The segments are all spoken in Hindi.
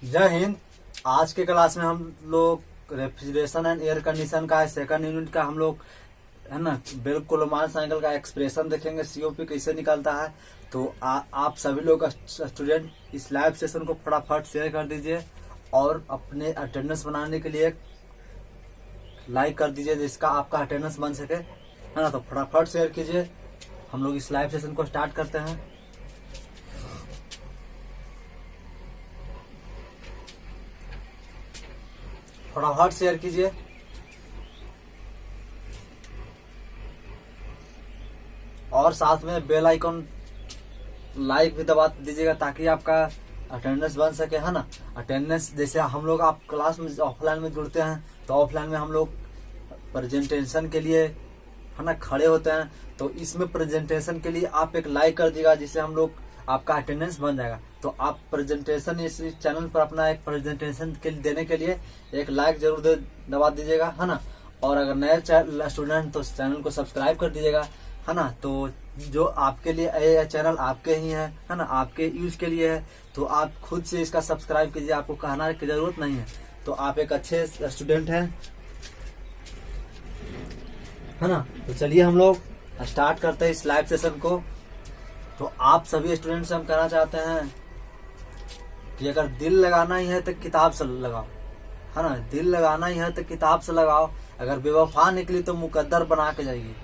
जय हिंद। आज के क्लास में हम लोग रेफ्रिजरेशन एंड एयर कंडीशन का सेकंड यूनिट का हम लोग है ना बिल्कुल मान साइकिल का एक्सप्रेशन देखेंगे, सीओपी कैसे निकलता है। तो आप सभी लोग स्टूडेंट इस लाइव सेशन को फटाफट शेयर कर दीजिए और अपने अटेंडेंस बनाने के लिए लाइक कर दीजिए जिसका आपका अटेंडेंस बन सके, है ना। तो फटाफट शेयर कीजिए। हम लोग इस लाइव सेशन को स्टार्ट करते हैं। फटाफट शेयर कीजिए और साथ में बेल आइकन लाइक भी दबा दीजिएगा ताकि आपका अटेंडेंस बन सके, है ना। अटेंडेंस जैसे हम लोग आप क्लास में ऑफलाइन में जुड़ते हैं तो ऑफलाइन में हम लोग प्रेजेंटेशन के लिए है ना खड़े होते हैं, तो इसमें प्रेजेंटेशन के लिए आप एक लाइक कर दीजिएगा जिससे हम लोग आपका अटेंडेंस बन जाएगा। तो आप प्रेजेंटेशन इस चैनल पर अपना एक प्रेजेंटेशन के देने के लिए एक लाइक जरूर दबा दीजिएगा, है ना। और अगर नए स्टूडेंट तो चैनल को सब्सक्राइब कर दीजिएगा, है ना। तो जो आपके लिए ये चैनल आपके ही है ना, आपके यूज के लिए है, तो आप खुद से इसका सब्सक्राइब कीजिए, आपको कहना की जरूरत नहीं है। तो आप एक अच्छे स्टूडेंट हैं, है ना। तो चलिए हम लोग स्टार्ट करते हैं इस लाइव सेशन को। तो आप सभी स्टूडेंट से हम कहना चाहते हैं कि अगर दिल लगाना ही है तो किताब से लगाओ, है ना। दिल लगाना ही है तो किताब से लगाओ। अगर बेवफा निकली तो मुकद्दर बना के जाइए।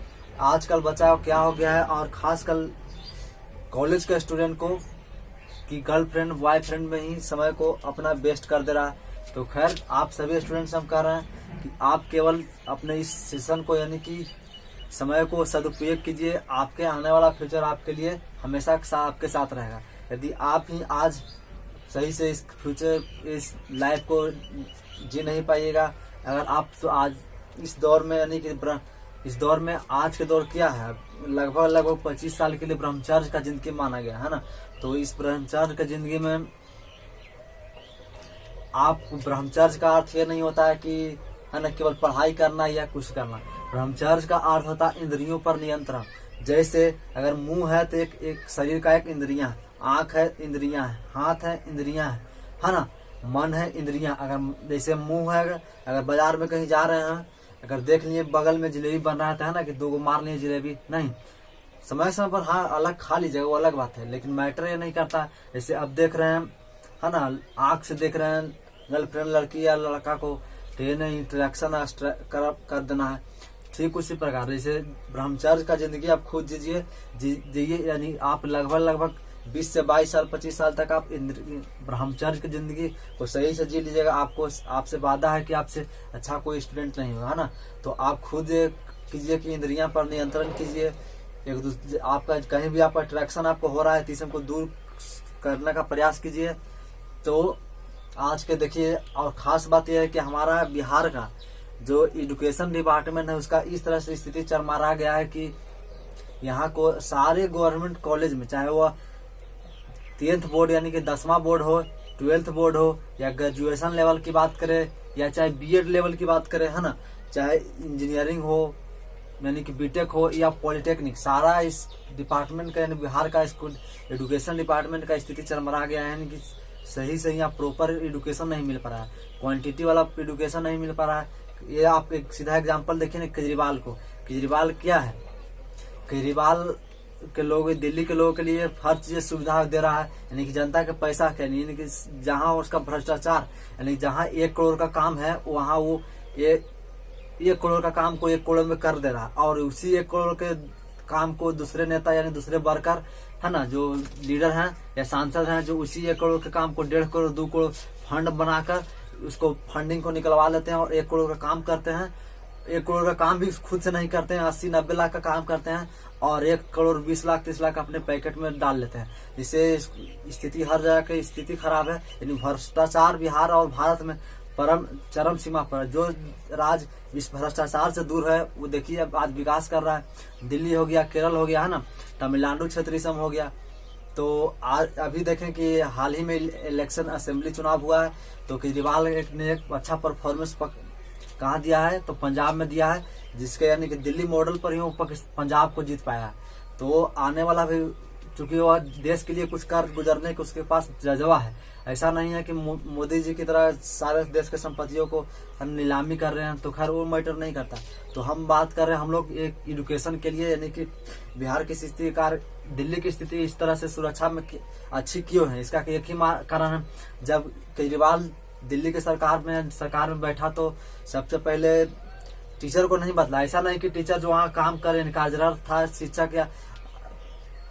आजकल बच्चा क्या हो गया है, और खासकर कॉलेज के स्टूडेंट को कि गर्लफ्रेंड बॉयफ्रेंड में ही समय को अपना वेस्ट कर दे रहा है। तो खैर आप सभी स्टूडेंट्स हम कह रहे हैं कि आप केवल अपने इस सेशन को यानी कि समय को सदुपयोग कीजिए। आपके आने वाला फ्यूचर आपके लिए हमेशा आपके साथ रहेगा। यदि आप ही आज सही से इस फ्यूचर इस लाइफ को जी नहीं पाइएगा, अगर आप तो आज इस दौर में यानी कि इस दौर में आज के दौर क्या है, लगभग 25 साल के लिए ब्रह्मचर्य का जिंदगी माना गया है ना। तो इस ब्रह्मचर्य की जिंदगी में आप ब्रह्मचर्य का अर्थ ये नहीं होता है कि है ना केवल पढ़ाई करना या कुछ करना। ब्रह्मचर्य का अर्थ होता है इंद्रियों पर नियंत्रण। जैसे अगर मुंह है तो एक शरीर का एक इंद्रियां है, आंख है इंद्रियां है, हाथ है इंद्रियां है ना। मन है इंद्रियां। अगर जैसे मुंह है, अगर बाजार में कहीं जा रहे हैं, अगर देख लिए बगल में जलेबी बन रहा था, है ना, कि दो मार लिए जलेबी, नहीं समय समय पर हाँ अलग खा लीजिएगा, वो अलग बात है, लेकिन मैटर ये नहीं करता। जैसे अब देख रहे हैं, है ना, आंख से देख रहे हैं गर्लफ्रेंड लड़की या लड़का को, तो ये नहीं इंटरेक्शन कर देना है। ठीक उसी प्रकार जैसे ब्रह्मचर्य का जिंदगी आप खुद जिए यानी आप लगभग 20 से 22 साल 25 साल तक आप ब्रह्मचर्य की जिंदगी को सही से जी लीजिएगा। आपसे वादा है कि आपसे अच्छा कोई स्टूडेंट नहीं होगा, है ना। तो आप खुद कीजिए कि इंद्रियां पर नियंत्रण कीजिए। एक दूसरे आपका कहीं भी आपका अट्रैक्शन आपको हो रहा है तो इसे को दूर करने का प्रयास कीजिए। तो आज के देखिए, और खास बात यह है कि हमारा बिहार का जो एजुकेशन डिपार्टमेंट है उसका इस तरह से स्थिति चरमरा गया है कि यहाँ को सारे गवर्नमेंट कॉलेज में, चाहे वो 10th बोर्ड यानी कि 10वां बोर्ड हो, 12th बोर्ड हो, या ग्रेजुएशन लेवल की बात करें, या चाहे बीएड लेवल की बात करें, है ना, चाहे इंजीनियरिंग हो यानी कि बीटेक हो या पॉलिटेक्निक, सारा इस डिपार्टमेंट का यानी बिहार का स्कूल एजुकेशन डिपार्टमेंट का स्थिति चरमरा गया है। यानी कि सही यहाँ प्रॉपर एजुकेशन नहीं मिल पा रहा है, क्वांटिटी वाला एजुकेशन नहीं मिल पा रहा है। ये आप एक सीधा एग्जांपल देखिए ना केजरीवाल को। केजरीवाल क्या है, केजरीवाल के लोग दिल्ली के लोगों के लिए हर चीज सुविधा दे रहा है, यानी कि जनता के पैसा के यानी कि जहां उसका भ्रष्टाचार यानी जहां 1 करोड़ का काम है वहां वो 1 करोड़ का काम को 1 करोड़ में कर दे रहा है, और उसी 1 करोड़ के काम को दूसरे नेता यानी दूसरे वर्कर, है ना, जो लीडर हैं या सांसद हैं, जो उसी 1 करोड़ के काम को 1.5 करोड़ 2 करोड़ फंड बनाकर उसको फंडिंग को निकलवा लेते हैं और 1 करोड़ का काम करते हैं। 1 करोड़ का काम भी खुद से नहीं करते हैं, 80-90 लाख का काम करते हैं और 1 करोड़ 20 लाख 30 लाख अपने पैकेट में डाल लेते हैं। जिससे स्थिति हर जगह की स्थिति खराब है। यानी भ्रष्टाचार बिहार और भारत में परम चरम सीमा पर। जो राज्य इस भ्रष्टाचार से दूर है वो देखिए अब आज विकास कर रहा है। दिल्ली हो गया, केरल हो गया, है ना, तमिलनाडु क्षेत्र हो गया। तो आज अभी देखें कि हाल ही में इलेक्शन असेंबली चुनाव हुआ है, तो केजरीवाल ने एक अच्छा परफॉर्मेंस कहाँ दिया है, तो पंजाब में दिया है, जिसके यानी कि दिल्ली मॉडल पर ही वो पंजाब को जीत पाया है। तो आने वाला भी चूंकि वह देश के लिए कुछ कर गुजरने के उसके पास जज्बा है। ऐसा नहीं है कि मोदी जी की तरह सारे देश के संपत्तियों को हम नीलामी कर रहे हैं, तो खैर वो मैटर नहीं करता। तो हम बात कर रहे हैं हम लोग एक एजुकेशन के लिए, यानी कि बिहार की स्थिति दिल्ली की स्थिति इस तरह से सुरक्षा में अच्छी क्यों है, इसका एक ही कारण है। जब केजरीवाल दिल्ली के सरकार में बैठा तो सबसे पहले टीचर को नहीं बदला। ऐसा नहीं कि टीचर जो वहाँ काम करे, कार्यरत था, शिक्षक या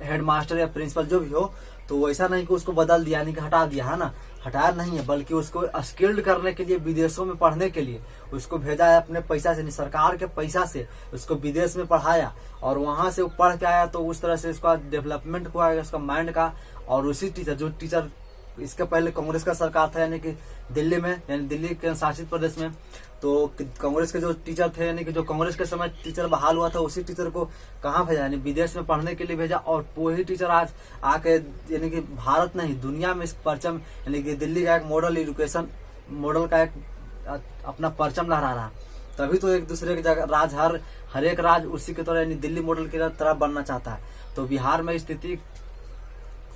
हेडमास्टर या प्रिंसिपल जो भी हो, तो वैसा नहीं कि उसको बदल दिया, यानी कि हटा दिया, है ना। हटाया नहीं है, बल्कि उसको स्किल्ड करने के लिए, विदेशों में पढ़ने के लिए उसको भेजा है अपने पैसा से, नहीं सरकार के पैसा से उसको विदेश में पढ़ाया, और वहां से वो पढ़ के आया, तो उस तरह से उसका डेवलपमेंट हुआ है उसका माइंड का। और उसी टीचर इसके पहले कांग्रेस का सरकार था, यानी कि दिल्ली में, यानी दिल्ली के शासित प्रदेश में, तो कांग्रेस के जो टीचर थे, यानी कि जो कांग्रेस के समय टीचर बहाल हुआ था, उसी टीचर को कहाँ भेजा, यानी विदेश में पढ़ने के लिए भेजा। और वही टीचर आज आके, यानी कि भारत नहीं दुनिया में इस परचम, यानी कि दिल्ली का एक मॉडल का एक अपना परचम लहरा रहा। तभी तो एक दूसरे की जगह हर एक राज उसी की तरह, यानी दिल्ली मॉडल की तरह बनना चाहता है। तो बिहार में स्थिति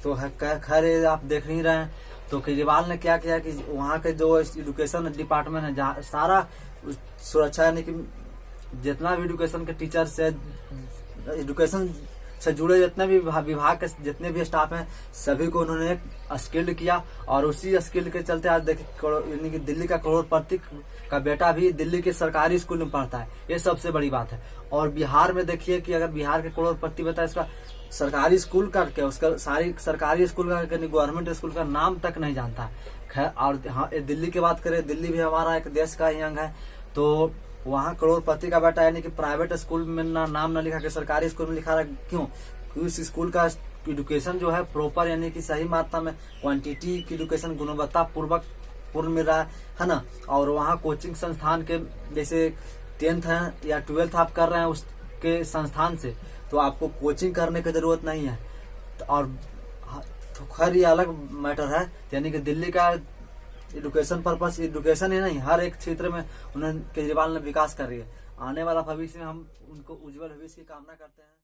तो खैर आप देख नहीं रहे हैं। तो केजरीवाल ने क्या किया कि वहाँ के जो एजुकेशन डिपार्टमेंट है, जहाँ सारा सुरक्षा, यानी कि जितना भी एजुकेशन के टीचर से, एजुकेशन से जुड़े जितने भी विभाग के जितने भी स्टाफ हैं, सभी को उन्होंने स्किल्ड किया। और उसी स्किल्ड के चलते आज देखिए, यानी कि दिल्ली का करोड़पति का बेटा भी दिल्ली के सरकारी स्कूल में पढ़ता है, ये सबसे बड़ी बात है। और बिहार में देखिए कि अगर बिहार के करोड़पति बेटा इसका सरकारी स्कूल करके, उसका सारी सरकारी स्कूल का, गवर्नमेंट स्कूल का नाम तक नहीं जानता है। खैर, और हाँ, दिल्ली की बात करें, दिल्ली भी हमारा एक देश का ही अंग है। तो वहाँ करोड़पति का बेटा, यानी कि प्राइवेट स्कूल में नाम न लिखा के सरकारी स्कूल में लिखा रहा। क्यों? क्योंकि उस स्कूल का एजुकेशन जो है प्रॉपर, यानी कि सही मात्रा में क्वांटिटी की एजुकेशन गुणवत्ता पूर्ण मिल रहा है ना। और वहाँ कोचिंग संस्थान के, जैसे 10th है या 12th आप कर रहे हैं उसके संस्थान से, तो आपको कोचिंग करने की जरूरत नहीं है। और तो खैर ये अलग मैटर है, यानी कि दिल्ली का एजुकेशन पर्पस, एजुकेशन ही नहीं, हर एक क्षेत्र में उन्होंने केजरीवाल ने विकास कर रही है। आने वाला भविष्य में हम उनको उज्जवल भविष्य की कामना करते हैं।